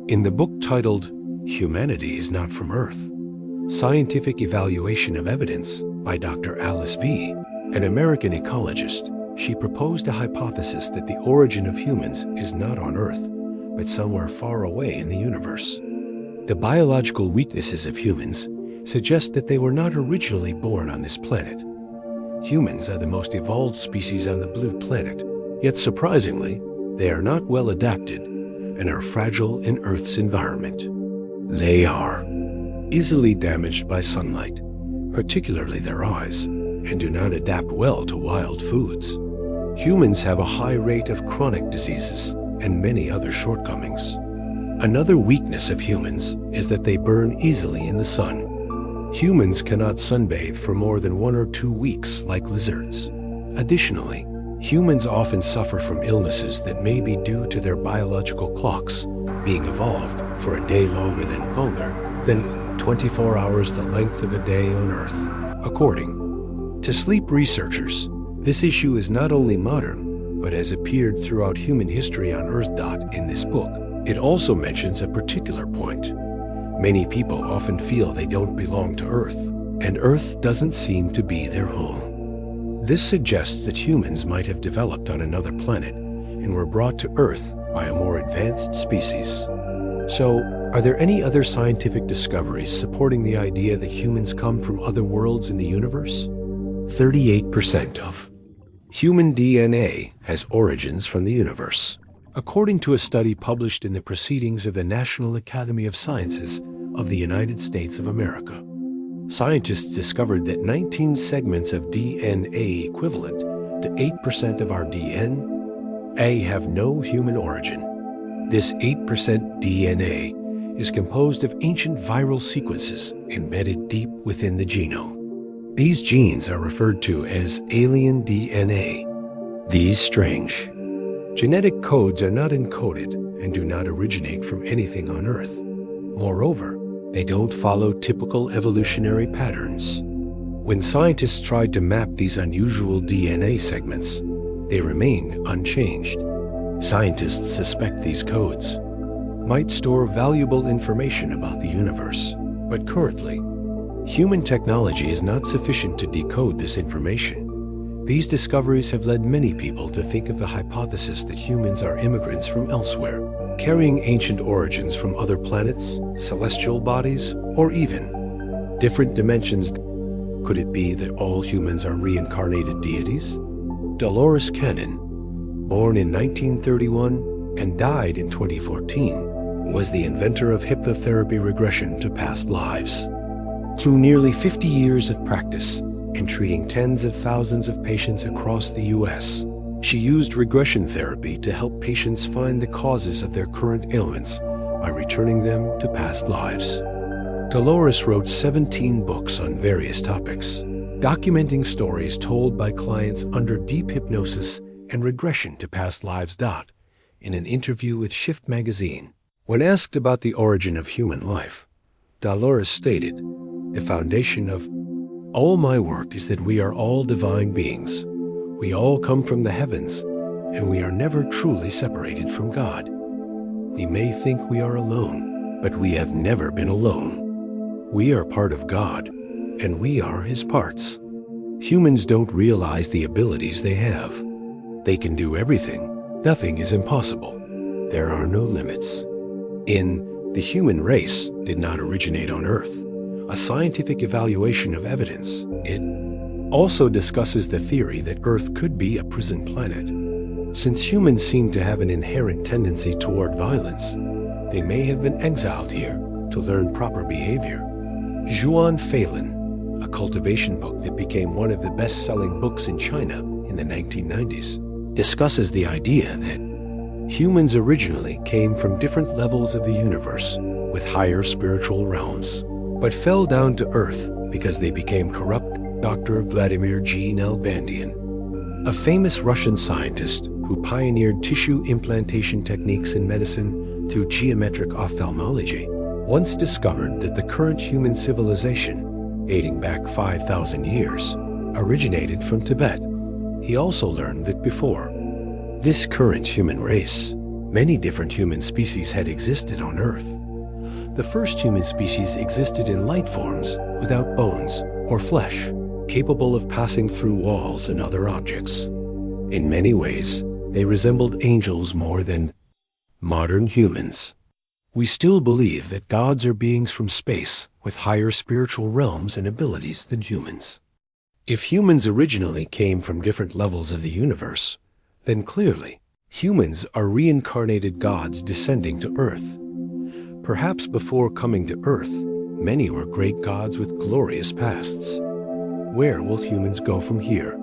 In the book titled Humanity is Not from Earth, Scientific Evaluation of Evidence by Dr. Alice V., an American ecologist, she proposed a hypothesis that the origin of humans is not on Earth, but somewhere far away in the universe. The biological weaknesses of humans suggest that they were not originally born on this planet. Humans are the most evolved species on the blue planet, yet surprisingly, they are not well adapted and are fragile in Earth's environment. They are easily damaged by sunlight, particularly their eyes, and do not adapt well to wild foods. Humans have a high rate of chronic diseases and many other shortcomings. Another weakness of humans is that they burn easily in the sun. Humans cannot sunbathe for more than 1 or 2 weeks like lizards. Additionally, humans often suffer from illnesses that may be due to their biological clocks being evolved for a day longer than 24 hours the length of a day on Earth. According to sleep researchers, this issue is not only modern, but has appeared throughout human history on Earth. In this book, it also mentions a particular point. Many people often feel they don't belong to Earth, and Earth doesn't seem to be their home. This suggests that humans might have developed on another planet and were brought to Earth by a more advanced species. So, are there any other scientific discoveries supporting the idea that humans come from other worlds in the universe? 38% of human DNA has origins from the universe, according to a study published in the Proceedings of the National Academy of Sciences of the United States of America. Scientists discovered that 19 segments of DNA equivalent to 8% of our DNA have no human origin. This 8% DNA is composed of ancient viral sequences embedded deep within the genome. These genes are referred to as alien DNA. These strange genetic codes are not encoded and do not originate from anything on Earth. Moreover, they don't follow typical evolutionary patterns. When scientists tried to map these unusual DNA segments, they remained unchanged. Scientists suspect these codes might store valuable information about the universe, but currently, human technology is not sufficient to decode this information. These discoveries have led many people to think of the hypothesis that humans are immigrants from elsewhere, carrying ancient origins from other planets, celestial bodies, or even different dimensions. Could it be that all humans are reincarnated deities? Dolores Cannon, born in 1931 and died in 2014, was the inventor of hypnotherapy regression to past lives. Through nearly 50 years of practice and treating tens of thousands of patients across the U.S., she used regression therapy to help patients find the causes of their current ailments by returning them to past lives. Dolores wrote 17 books on various topics, documenting stories told by clients under deep hypnosis and regression to past lives. In an interview with Shift magazine, when asked about the origin of human life, Dolores stated, "The foundation of all my work is that we are all divine beings. We all come from the heavens, and we are never truly separated from God. We may think we are alone, but we have never been alone. We are part of God, and we are His parts." Humans don't realize the abilities they have. They can do everything. Nothing is impossible. There are no limits. In The Human Race Did Not Originate on Earth, a scientific evaluation of evidence, it also discusses the theory that Earth could be a prison planet. Since humans seem to have an inherent tendency toward violence, they may have been exiled here to learn proper behavior. Zhuan Phelan, a cultivation book that became one of the best-selling books in China in the 1990s, discusses the idea that humans originally came from different levels of the universe with higher spiritual realms, but fell down to Earth because they became corrupt. Dr. Vladimir G. Nalbandian, a famous Russian scientist who pioneered tissue implantation techniques in medicine through geometric ophthalmology, once discovered that the current human civilization, dating back 5,000 years, originated from Tibet. He also learned that before this current human race, Many different human species had existed on Earth. The first human species existed in light forms, without bones or flesh, capable of passing through walls and other objects. In many ways, they resembled angels more than modern humans. We still believe that gods are beings from space with higher spiritual realms and abilities than humans. If humans originally came from different levels of the universe, then clearly, humans are reincarnated gods descending to Earth. Perhaps before coming to Earth, many were great gods with glorious pasts. Where will humans go from here?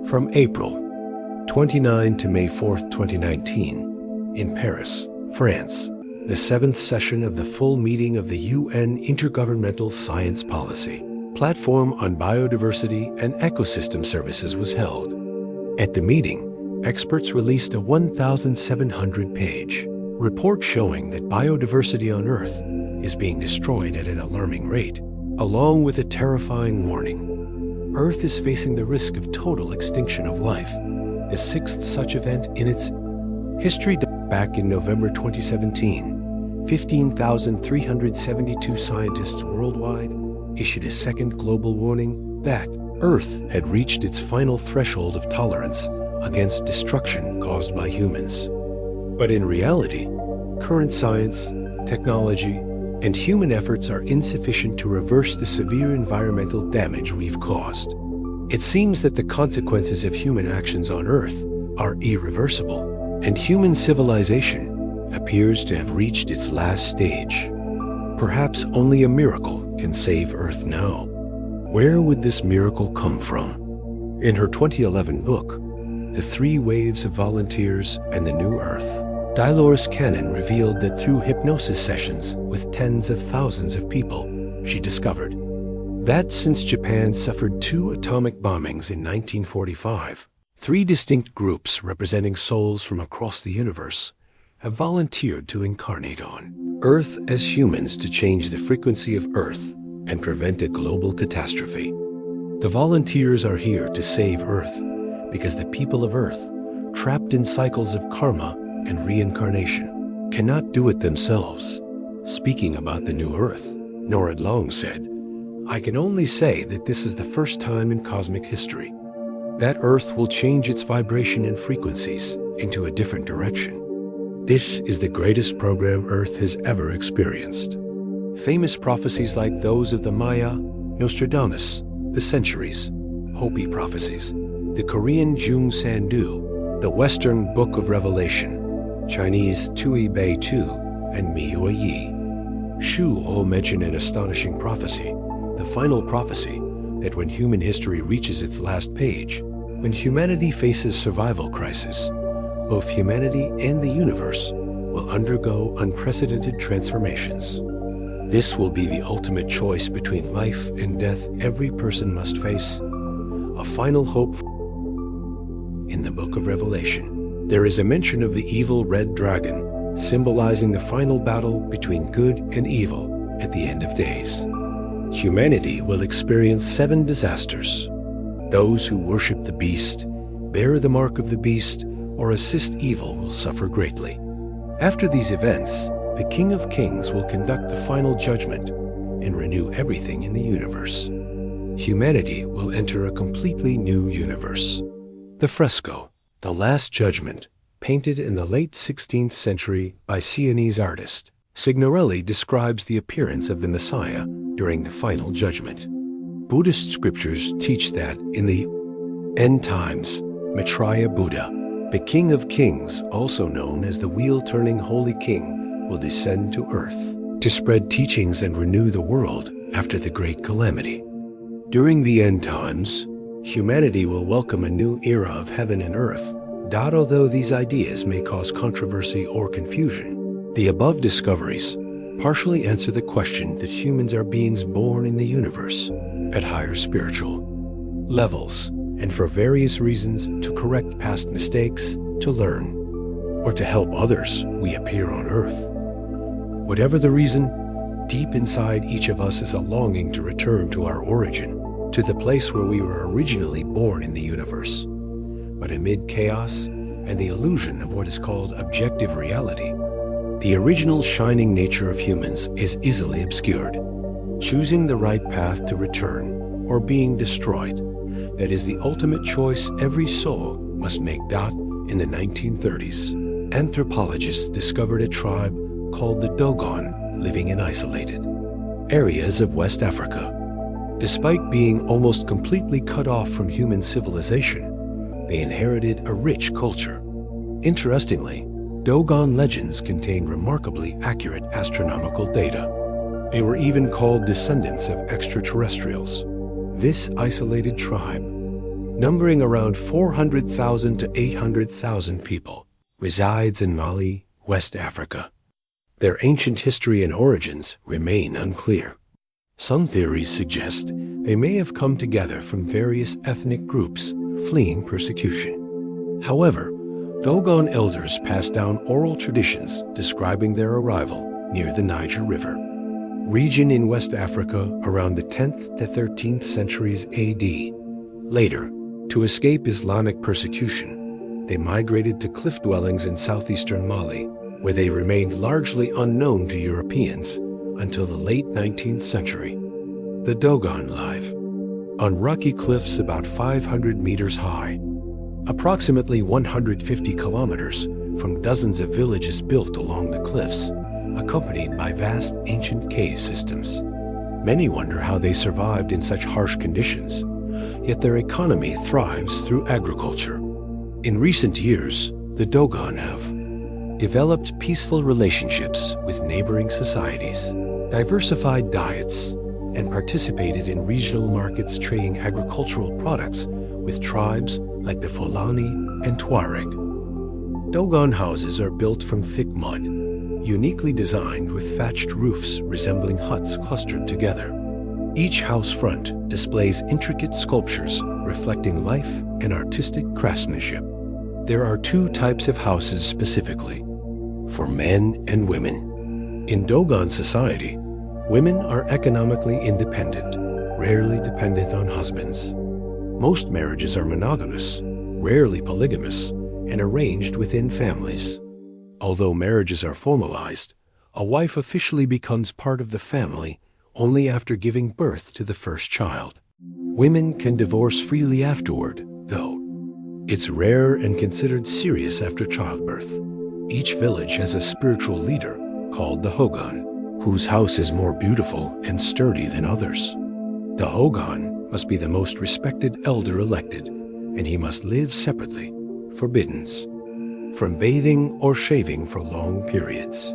From April 29 to May 4th, 2019, in Paris, France, the 7th session of the full meeting of the UN Intergovernmental Science Policy Platform on Biodiversity and Ecosystem Services was held. At the meeting, experts released a 1,700-page report showing that biodiversity on Earth is being destroyed at an alarming rate, along with a terrifying warning. Earth is facing the risk of total extinction of life, the 6th such event in its history. Back in November 2017, 15,372 scientists worldwide issued a second global warning that Earth had reached its final threshold of tolerance against destruction caused by humans. But in reality, current science, technology, and human efforts are insufficient to reverse the severe environmental damage we've caused. It seems that the consequences of human actions on Earth are irreversible, and human civilization appears to have reached its last stage. Perhaps only a miracle can save Earth now. Where would this miracle come from? In her 2011 book, The 3 Waves of Volunteers and the New Earth, Dolores Cannon revealed that through hypnosis sessions with tens of thousands of people, she discovered that since Japan suffered 2 atomic bombings in 1945, 3 distinct groups representing souls from across the universe have volunteered to incarnate on Earth as humans to change the frequency of Earth and prevent a global catastrophe. The volunteers are here to save Earth because the people of Earth, trapped in cycles of karma and reincarnation, cannot do it themselves. Speaking about the new Earth, Norad Long said, "I can only say that this is the first time in cosmic history that Earth will change its vibration and frequencies into a different direction. This is the greatest program Earth has ever experienced." Famous prophecies like those of the Maya, Nostradamus, the Centuries, Hopi prophecies, the Korean Jung Sandu, the Western Book of Revelation, Chinese Tui Bei Tu, and Miyo Yi, Shu all mention an astonishing prophecy, the final prophecy that when human history reaches its last page, when humanity faces survival crisis, both humanity and the universe will undergo unprecedented transformations. This will be the ultimate choice between life and death every person must face. A final hope. In the Book of Revelation, there is a mention of the evil red dragon, symbolizing the final battle between good and evil at the end of days. Humanity will experience 7 disasters. Those who worship the beast, bear the mark of the beast, or assist evil will suffer greatly. After these events, the King of Kings will conduct the final judgment and renew everything in the universe. Humanity will enter a completely new universe. The fresco, The Last Judgment, painted in the late 16th century by Sienese artist Signorelli, describes the appearance of the Messiah during the final judgment. Buddhist scriptures teach that in the end times, Maitreya Buddha, the King of Kings, also known as the wheel-turning Holy King, will descend to earth to spread teachings and renew the world after the great calamity. During the end times, humanity will welcome a new era of heaven and earth. Although these ideas may cause controversy or confusion, the above discoveries partially answer the question that humans are beings born in the universe at higher spiritual levels, and for various reasons to correct past mistakes, to learn, or to help others we appear on earth. Whatever the reason, deep inside each of us is a longing to return to our origin, to the place where we were originally born in the universe. But amid chaos, and the illusion of what is called objective reality. The original shining nature of humans is easily obscured. Choosing the right path to return or being destroyed, that is the ultimate choice every soul must make. In the 1930s, anthropologists discovered a tribe called the Dogon living in isolated areas of West Africa. Despite being almost completely cut off from human civilization, they inherited a rich culture. Interestingly, Dogon legends contained remarkably accurate astronomical data. They were even called descendants of extraterrestrials. This isolated tribe, numbering around 400,000 to 800,000 people, resides in Mali, West Africa. Their ancient history and origins remain unclear. Some theories suggest they may have come together from various ethnic groups fleeing persecution. However, Dogon elders passed down oral traditions describing their arrival near the Niger River, region in West Africa around the 10th to 13th centuries AD. Later, to escape Islamic persecution, they migrated to cliff dwellings in southeastern Mali, where they remained largely unknown to Europeans until the late 19th century. The Dogon live on rocky cliffs about 500 meters high, approximately 150 kilometers from dozens of villages built along the cliffs, accompanied by vast ancient cave systems. Many wonder how they survived in such harsh conditions, yet their economy thrives through agriculture. In recent years, the Dogon have developed peaceful relationships with neighboring societies, diversified diets, and participated in regional markets trading agricultural products with tribes like the Fulani and Tuareg. Dogon houses are built from thick mud, uniquely designed with thatched roofs resembling huts clustered together. Each house front displays intricate sculptures reflecting life and artistic craftsmanship. There are two types of houses specifically, for men and women. In Dogon society, women are economically independent, rarely dependent on husbands. Most marriages are monogamous, rarely polygamous, and arranged within families. Although marriages are formalized, a wife officially becomes part of the family only after giving birth to the first child. Women can divorce freely afterward, though. It's rare and considered serious after childbirth. Each village has a spiritual leader called the Hogan, whose house is more beautiful and sturdy than others. The Hogan must be the most respected elder elected, and he must live separately, forbidden from bathing or shaving for long periods.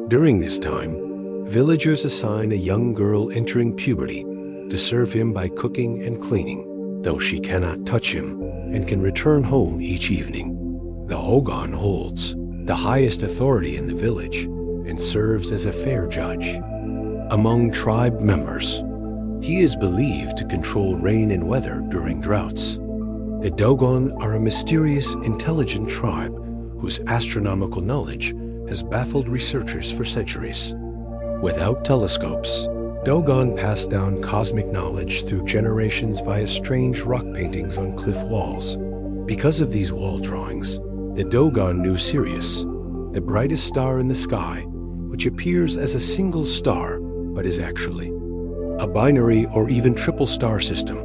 During this time, villagers assign a young girl entering puberty to serve him by cooking and cleaning, though she cannot touch him and can return home each evening. The Hogan holds the highest authority in the village and serves as a fair judge. Among tribe members, he is believed to control rain and weather during droughts. The Dogon are a mysterious, intelligent tribe whose astronomical knowledge has baffled researchers for centuries. Without telescopes, Dogon passed down cosmic knowledge through generations via strange rock paintings on cliff walls. Because of these wall drawings, the Dogon knew Sirius, the brightest star in the sky, which appears as a single star but is actually a binary or even triple star system,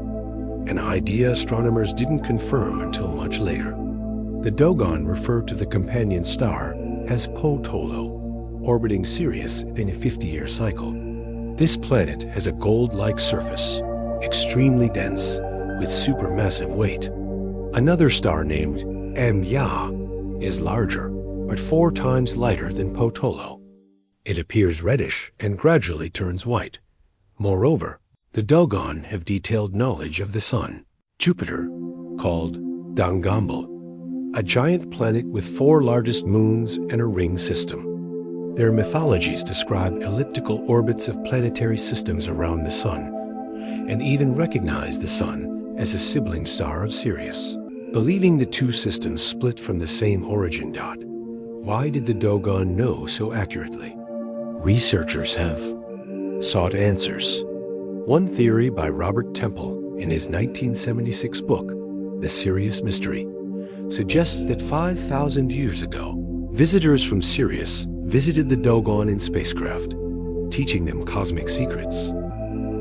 an idea astronomers didn't confirm until much later. The Dogon referred to the companion star as Potolo, orbiting Sirius in a 50-year cycle. This planet has a gold-like surface, extremely dense, with supermassive weight. Another star named Mya is larger, but 4 times lighter than Potolo. It appears reddish and gradually turns white. Moreover, the Dogon have detailed knowledge of the Sun, Jupiter, called Dangambal, a giant planet with 4 largest moons and a ring system. Their mythologies describe elliptical orbits of planetary systems around the Sun, and even recognize the Sun as a sibling star of Sirius. Believing the two systems split from the same origin. Why did the Dogon know so accurately? Researchers have sought answers. One theory by Robert Temple in his 1976 book, The Sirius Mystery, suggests that 5,000 years ago, visitors from Sirius visited the Dogon in spacecraft, teaching them cosmic secrets.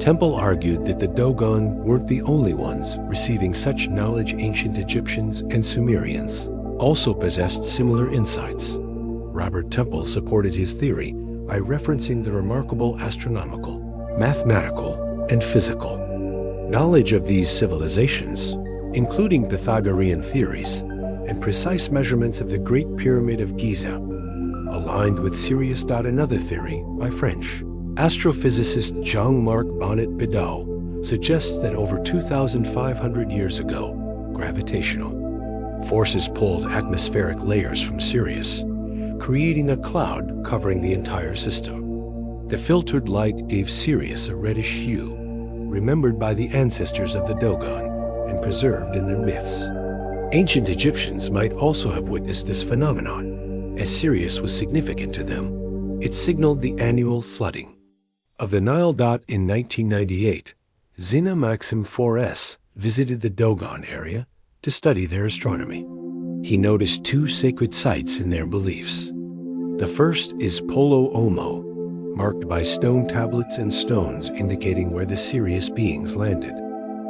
Temple argued that the Dogon weren't the only ones receiving such knowledge. Ancient Egyptians and Sumerians also possessed similar insights. Robert Temple supported his theory by referencing the remarkable astronomical, mathematical, and physical knowledge of these civilizations, including Pythagorean theories and precise measurements of the Great Pyramid of Giza, aligned with Sirius. Another theory by French astrophysicist Jean-Marc Bonnet-Bidot suggests that over 2,500 years ago, gravitational forces pulled atmospheric layers from Sirius, creating a cloud covering the entire system. The filtered light gave Sirius a reddish hue, remembered by the ancestors of the Dogon and preserved in their myths. Ancient Egyptians might also have witnessed this phenomenon, as Sirius was significant to them. It signaled the annual flooding of the Nile. In 1998, Zina Maxim 4S visited the Dogon area to study their astronomy. He noticed two sacred sites in their beliefs. The first is Polo Omo, marked by stone tablets and stones indicating where the Sirius beings landed.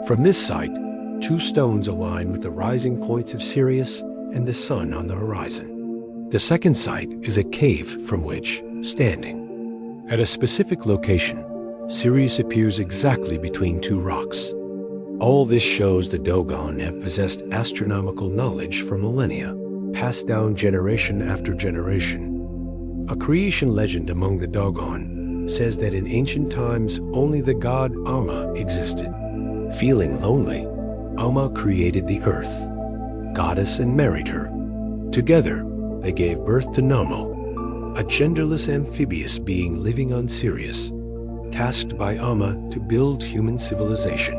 From this site, two stones align with the rising points of Sirius and the sun on the horizon. The second site is a cave from which, standing at a specific location, Sirius appears exactly between two rocks. All this shows the Dogon have possessed astronomical knowledge for millennia, passed down generation after generation. A creation legend among the Dogon says that in ancient times only the god Amma existed. Feeling lonely, Amma created the earth, goddess, and married her. Together, they gave birth to Nomo, a genderless amphibious being living on Sirius, tasked by Amma to build human civilization.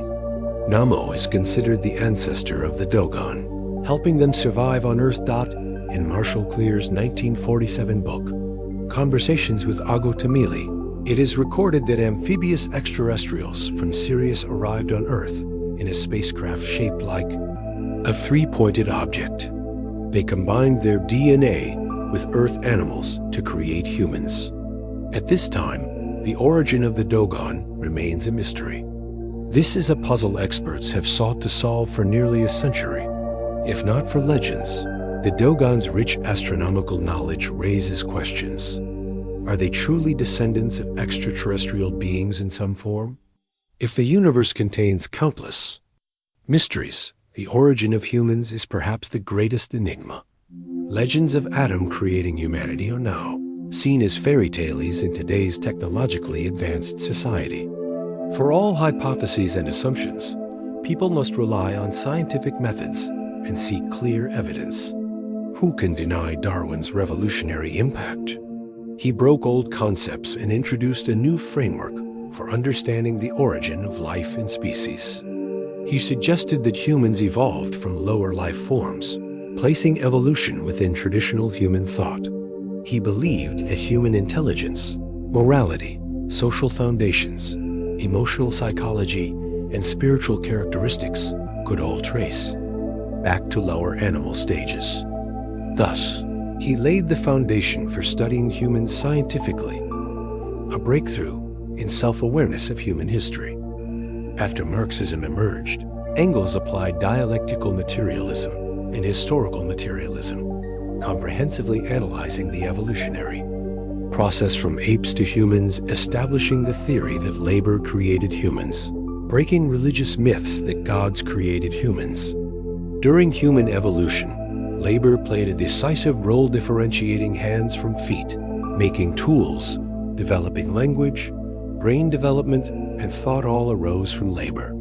Nomo is considered the ancestor of the Dogon, helping them survive on Earth. In Marshall Clear's 1947 book, Conversations with Ago Tamili, it is recorded that amphibious extraterrestrials from Sirius arrived on Earth in a spacecraft shaped like a three-pointed object. They combined their DNA with Earth animals to create humans. At this time, the origin of the Dogon remains a mystery. This is a puzzle experts have sought to solve for nearly a century. If not for legends, the Dogon's rich astronomical knowledge raises questions. Are they truly descendants of extraterrestrial beings in some form? If the universe contains countless mysteries, the origin of humans is perhaps the greatest enigma. Legends of Adam creating humanity are now seen as fairy tales in today's technologically advanced society. For all hypotheses and assumptions, people must rely on scientific methods and seek clear evidence. Who can deny Darwin's revolutionary impact? He broke old concepts and introduced a new framework for understanding the origin of life and species. He suggested that humans evolved from lower life forms, placing evolution within traditional human thought. He believed that human intelligence, morality, social foundations, emotional psychology, and spiritual characteristics could all trace back to lower animal stages. Thus, he laid the foundation for studying humans scientifically, a breakthrough in self-awareness of human history. After Marxism emerged, Engels applied dialectical materialism and historical materialism, comprehensively analyzing the evolutionary process from apes to humans, establishing the theory that labor created humans, breaking religious myths that gods created humans. During human evolution, labor played a decisive role differentiating hands from feet, making tools, developing language, brain development, and thought all arose from labor.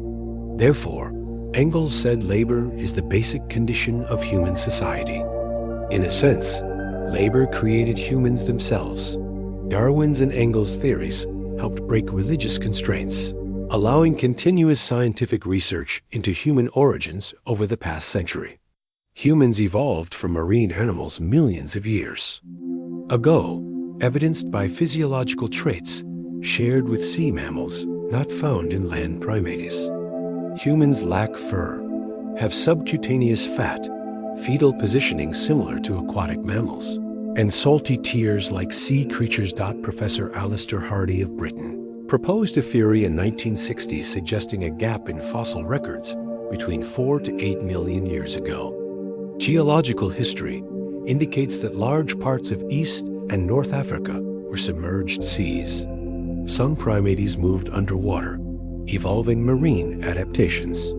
Therefore, Engels said labor is the basic condition of human society. In a sense, labor created humans themselves. Darwin's and Engels' theories helped break religious constraints, allowing continuous scientific research into human origins over the past century. Humans evolved from marine animals millions of years ago, evidenced by physiological traits shared with sea mammals not found in land primates. Humans lack fur, have subcutaneous fat, fetal positioning similar to aquatic mammals, and salty tears like sea creatures. Professor Alistair Hardy of Britain proposed a theory in 1960 suggesting a gap in fossil records between 4 to 8 million years ago. Geological history indicates that large parts of East and North Africa were submerged seas. Some primates moved underwater, evolving marine adaptations.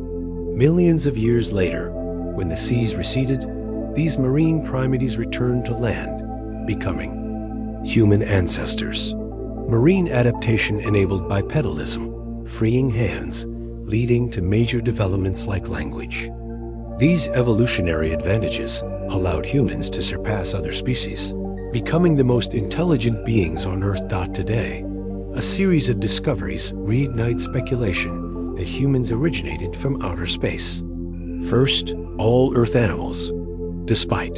Millions of years later, when the seas receded, these marine primates returned to land, becoming human ancestors. Marine adaptation enabled bipedalism, freeing hands, leading to major developments like language. These evolutionary advantages allowed humans to surpass other species, becoming the most intelligent beings on Earth. Today, a series of discoveries reignite speculation that humans originated from outer space. First, all Earth animals, despite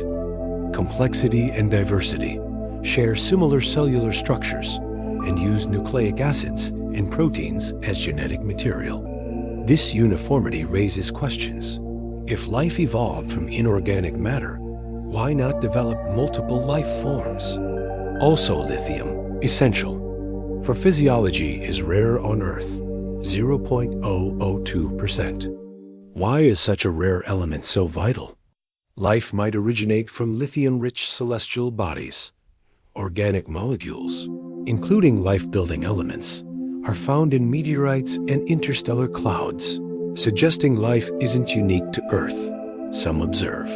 complexity and diversity, share similar cellular structures and use nucleic acids and proteins as genetic material. This uniformity raises questions. If life evolved from inorganic matter, why not develop multiple life forms? Also, lithium, essential for physiology, is rare on Earth, 0.002%. Why is such a rare element so vital? Life might originate from lithium-rich celestial bodies. Organic molecules, including life-building elements, are found in meteorites and interstellar clouds, suggesting life isn't unique to Earth, some observe.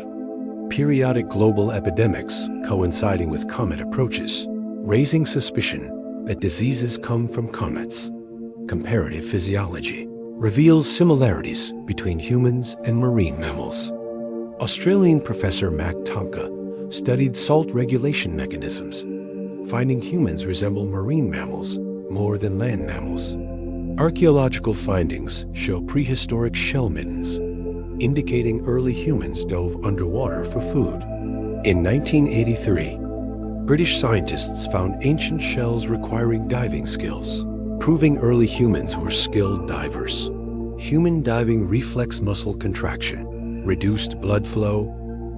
Periodic global epidemics coinciding with comet approaches, raising suspicion that diseases come from comets. Comparative physiology reveals similarities between humans and marine mammals. Australian professor Mac Tonka studied salt regulation mechanisms, finding humans resemble marine mammals more than land mammals. Archaeological findings show prehistoric shell middens, indicating early humans dove underwater for food. In 1983, British scientists found ancient shells requiring diving skills, proving early humans were skilled divers. Human diving reflex muscle contraction, reduced blood flow,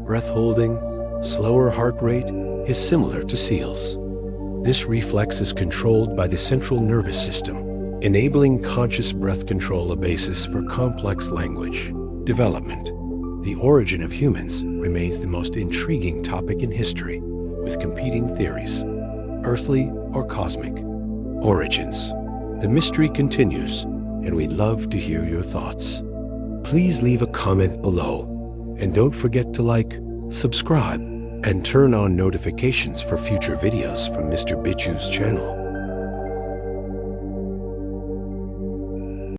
breath holding, slower heart rate is similar to seals. This reflex is controlled by the central nervous system, enabling conscious breath control, a basis for complex language development. The origin of humans remains the most intriguing topic in history, with competing theories, earthly or cosmic. Origins. The mystery continues, and we'd love to hear your thoughts. Please leave a comment below, and don't forget to like, subscribe, and turn on notifications for future videos from MrBitut's channel.